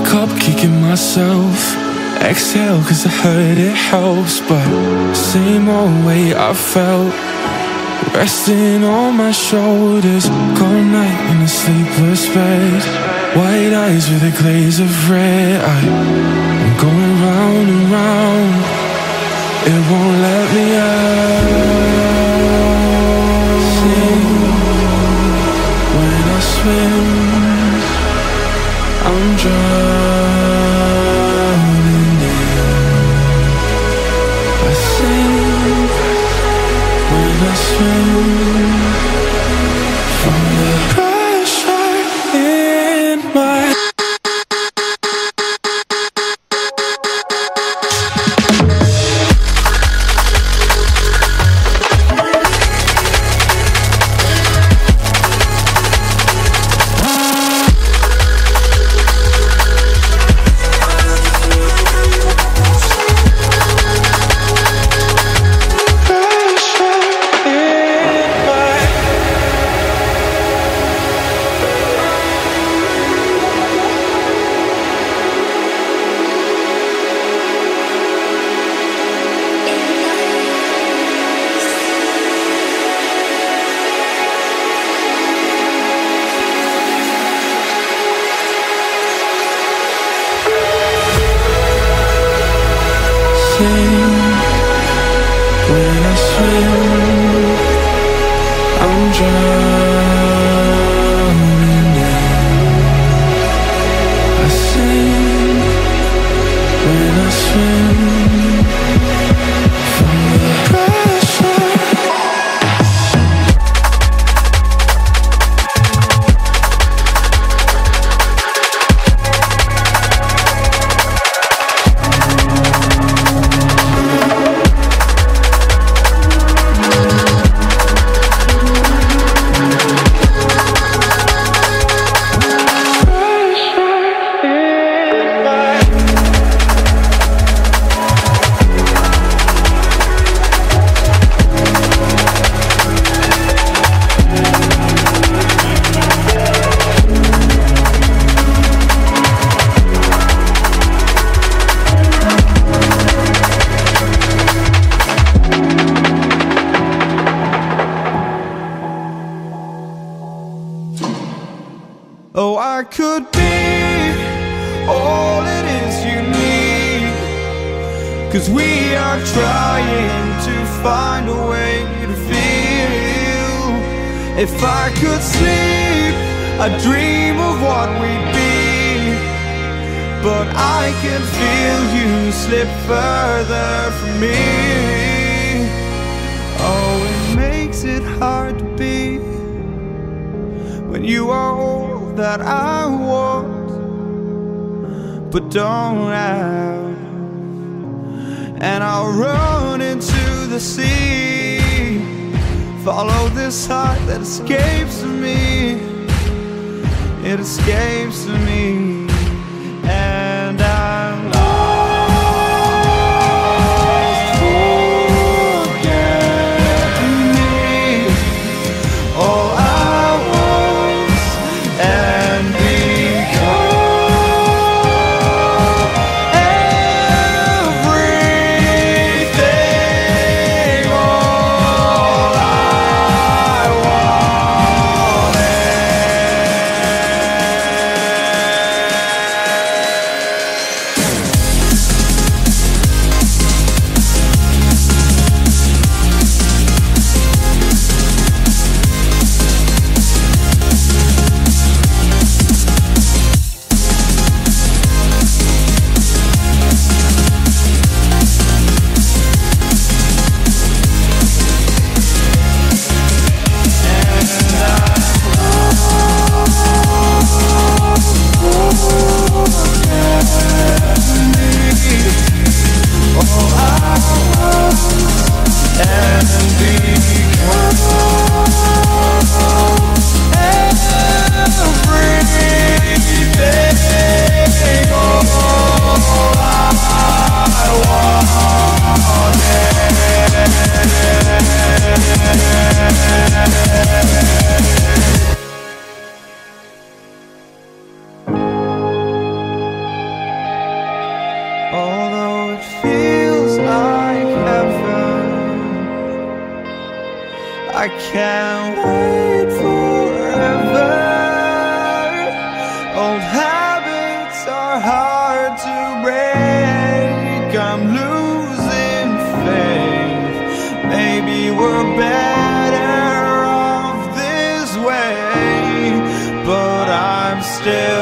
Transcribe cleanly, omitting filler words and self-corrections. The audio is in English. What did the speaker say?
cup, kicking myself. Exhale, cause I heard it helps. But same old way I felt, resting on my shoulders. Cold night in a sleepless bed, white eyes with a glaze of red. I'm going round and round, it won't let me out. Sing when I swim, I'm drowning in. I sing when I swim from the pressure in my. When I swim, I'm drowning in. I sing when I swim from the pressure. Oh, I could be all it is you need, 'cause we are trying to find a way to feel. If I could sleep, I'd dream of what we'd be, but I can feel you slip further from me. Oh, it makes it hard to be when you are all that I want but don't have. And I'll run into the sea, follow this heart that escapes me. It escapes me, and I'm lost. Forget me, all I was and become everything. All I wanted. can't wait forever. Old habits are hard to break. I'm losing faith. Maybe we're better off this way, but I'm still